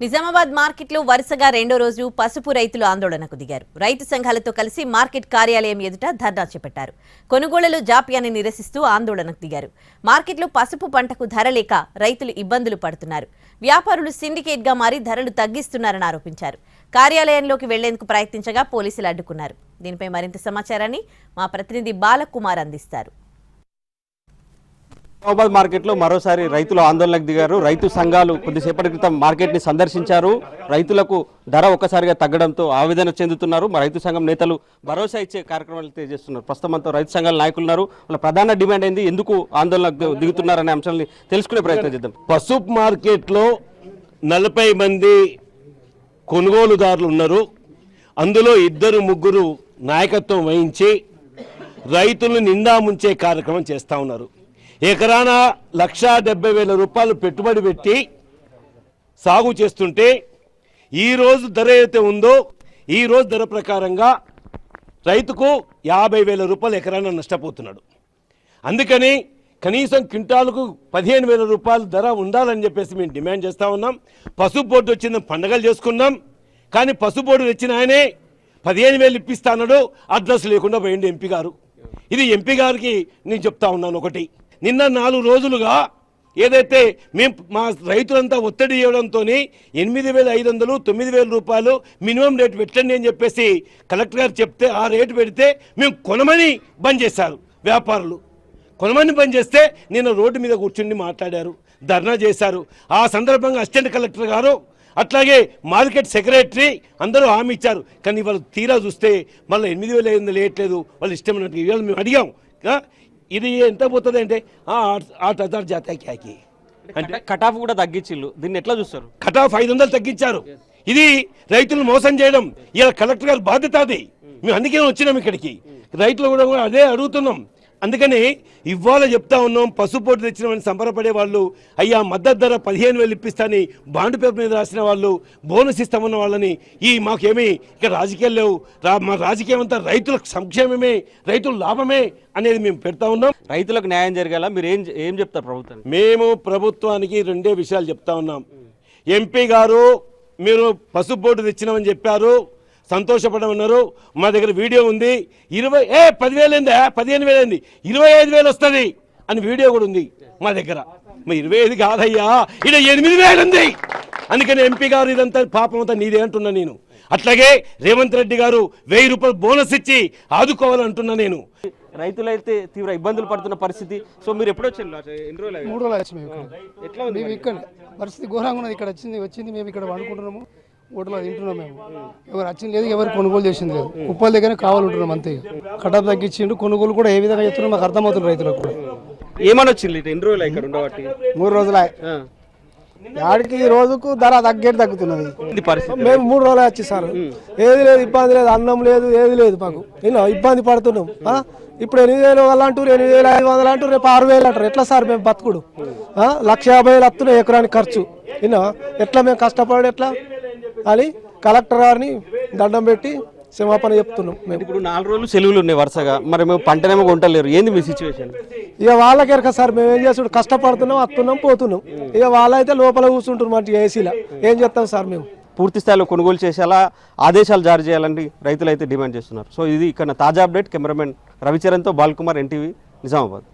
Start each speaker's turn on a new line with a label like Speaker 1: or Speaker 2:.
Speaker 1: నిజామాబాద్ మార్కెట్లో వరుసగా రెండో రోజు పసుపు రైతులు ఆందోళనకు దిగారు. రైతు సంఘాలతో కలిసి మార్కెట్ కార్యాలయం ఎదుట ధర్నా చేపట్టారు. కొనుగోళ్లలో జాప్యాన్ని నిరసిస్తూ ఆందోళనకు దిగారు. మార్కెట్లో పసుపు పంటకు ధర లేక రైతులు ఇబ్బందులు పడుతున్నారు. వ్యాపారులు సిండికేట్గా మారి ధరలు తగ్గిస్తున్నారని ఆరోపించారు. కార్యాలయంలోకి వెళ్లేందుకు ప్రయత్నించగా పోలీసులు అడ్డుకున్నారు. దీనిపై మరింత సమాచారాన్ని మా ప్రతినిధి బాలకుమార్ అందిస్తారు.
Speaker 2: నిజామాబాద్ మార్కెట్లో మరోసారి రైతులు ఆందోళనకు దిగారు. రైతు సంఘాలు కొద్దిసేపటి క్రితం మార్కెట్ ని సందర్శించారు. రైతులకు ధర ఒక్కసారిగా తగ్గడంతో ఆవేదన చెందుతున్నారు. రైతు సంఘం నేతలు భరోసా ఇచ్చే కార్యక్రమాలు తెలియజేస్తున్నారు. ప్రస్తుతం రైతు సంఘాల నాయకులు ఉన్నారు. వాళ్ళ ప్రధాన డిమాండ్ ఏంది, ఎందుకు ఆందోళనకు దిగుతున్నారనే అంశాన్ని తెలుసుకునే ప్రయత్నం చేద్దాం.
Speaker 3: పసుపు మార్కెట్లో 40 మంది కొనుగోలుదారులు ఉన్నారు. అందులో 2-3 నాయకత్వం వహించి రైతులను నిండా ముంచే కార్యక్రమం చేస్తూ ఉన్నారు. ఎకరాన 1,70,000 రూపాయలు పెట్టుబడి పెట్టి సాగు చేస్తుంటే ఈరోజు ధర అయితే ఉందో ఈరోజు ధర ప్రకారంగా రైతుకు 50,000 రూపాయలు ఎకరాన నష్టపోతున్నాడు. అందుకని కనీసం క్వింటాలకు 15,000 రూపాయలు ధర ఉండాలని చెప్పేసి మేము డిమాండ్ చేస్తూ ఉన్నాం. పసుపు బోర్డు వచ్చింది, పండగలు చేసుకున్నాం. కానీ పసుపు బోర్డు వచ్చిన ఆయనే 15,000 ఇప్పిస్తాడు, అడ్రస్ లేకుండా పోయింది ఎంపీ గారు. ఇది ఎంపీ గారికి నేను చెప్తా ఉన్నాను. ఒకటి, నిన్న 4 రోజులుగా ఏదైతే మేము మా రైతులంతా ఒత్తిడి చేయడంతో 8,500 9,000 రూపాయలు మినిమం రేటు పెట్టండి అని చెప్పేసి కలెక్టర్ గారు చెప్తే ఆ రేటు పెడితే మేము కొనమని బంద్ చేశారు. వ్యాపారులు కొనమని బంద్ చేస్తే నిన్న రోడ్డు మీద కూర్చుని మాట్లాడారు, ధర్నా చేశారు. ఆ సందర్భంగా అసిస్టెంట్ కలెక్టర్ గారు అట్లాగే మార్కెట్ సెక్రటరీ అందరూ హామీ ఇచ్చారు. కానీ వాళ్ళు తీరా చూస్తే మళ్ళీ 8,500 వేయట్లేదు, వాళ్ళు ఇష్టమైనట్టు. ఇవాళ మేము అడిగాం, ఇది ఎంత పోతుంది అంటే 8,000 జాతా క్యాకి
Speaker 2: అంటే కటాఫ్ కూడా తగ్గించిల్లు. దీన్ని ఎట్లా చూస్తారు?
Speaker 3: కటాఫ్ 500 తగ్గించారు. ఇది రైతులను మోసం చేయడం. ఇలా కలెక్టర్ గారు బాధ్యత అది. మేము అందుకే వచ్చినాం ఇక్కడికి. రైతులు కూడా అదే అడుగుతున్నాం. అందుకని ఇవాళ చెప్తా ఉన్నాం, పసుపు బోర్డు తెచ్చినామని సంబరపడే వాళ్ళు, అయ్యా మద్దతు ధర 15,000 ఇప్పిస్తాని బాండ్ పేపర్ మీద రాసిన వాళ్ళు, బోనస్ ఇస్తామన్న వాళ్ళని మాకేమీ ఇక్కడ రాజకీయాలు లేవు, మా రాజకీయం అంతా రైతుల సంక్షేమమే, రైతుల లాభమే అనేది మేము పెడతా ఉన్నాం.
Speaker 2: రైతులకు న్యాయం జరగాల, మీరు ఏం చెప్తారు ప్రభుత్వం?
Speaker 3: మేము ప్రభుత్వానికి 2 విషయాలు చెప్తా ఉన్నాం. ఎంపీ గారు మీరు పసుపు బోర్డు తెచ్చినామని చెప్పారు, సంతోషపడమన్నారు. మా దగ్గర వీడియో ఉంది. 10,000 ఏంది, 15,000 ఏంది, 25,000 వస్తుంది అని వీడియో కూడా ఉంది మా దగ్గర. 25 కాదయ్యా, ఇక్కడ 8,000 ఉంది. అందుకని ఎంపీ గారు ఇదంతా పాపం అంతా నీదే అంటున్నా నేను. అట్లాగే రేవంత్ రెడ్డి గారు 1,000 రూపాయలు బోనస్ ఇచ్చి ఆదుకోవాలంటున్నా నేను.
Speaker 2: రైతులైతే తీవ్ర ఇబ్బందులు పడుతున్న పరిస్థితి. సో మీరు ఎప్పుడు వచ్చారు?
Speaker 4: 3 రోజులు వచ్చి మేము ఇక్కడ పరిస్థితి ఘోరంగా ఉన్నది. ఇక్కడ వచ్చింది మేము ఇక్కడ వండుకుంటున్నాము, ఓటలో తింటున్నాం. మేము ఎవరు వచ్చింది లేదు, ఎవరు కొనుగోలు చేసింది లేదు. కుప్పల దగ్గర కావాలంటున్నాం అంతే. కటాప్ తగ్గించిండు. కొనుగోలు కూడా ఏ విధంగా చెప్తున్నాం మాకు అర్థమవుతుంది. రైతులకు కూడా
Speaker 2: ఏమని వచ్చింది? ఎన్ని రోజులు ఇక్కడ ఉండబట్టి?
Speaker 4: 3 రోజులు ఆడికి రోజుకు ధర తగ్గుతున్నది. మేము 3 రోజులు వచ్చి సార్ ఏది లేదు, ఇబ్బంది లేదు, అన్నం లేదు, ఏది లేదు. మాకు ఇబ్బంది పడుతున్నాం. ఇప్పుడు 8,000 వాళ్ళు అంటారు, 8,500 అంటారు, రేపు 6,000 అంటారు. ఎట్లా సార్ మేము బతుకుడు? 1,50,000 వస్తున్నాయి ఎకరానికి ఖర్చు. ఎట్లా మేము కష్టపడి ఎట్లా అని కలెక్టర్ గారిని దండం పెట్టి క్షమాపణ చెప్తున్నాం. మేము
Speaker 2: ఇప్పుడు 4 రోజులు సెలవులు ఉన్నాయి వరుసగా, మరి మేము పంటనేమో కొంటలేరు. ఏంది మీ సిచ్యువేషన్?
Speaker 4: ఇక వాళ్ళకేరక సార్ మేము ఏం చేస్తున్నాం, కష్టపడుతున్నాం, వస్తున్నాం, పోతున్నాం. ఇక వాళ్ళైతే లోపల కూర్చుంటారు మంచి ఏసీలో. ఏం చేస్తాం సార్? మేము
Speaker 2: పూర్తి స్థాయిలో కొనుగోలు చేసేలా ఆదేశాలు జారీ చేయాలని రైతులు అయితే డిమాండ్ చేస్తున్నారు. సో ఇది ఇక్కడ తాజా అప్డేట్. కెమెరామెన్ రవిచరణ్తో బాలకుమార్, NTV, నిజామాబాద్.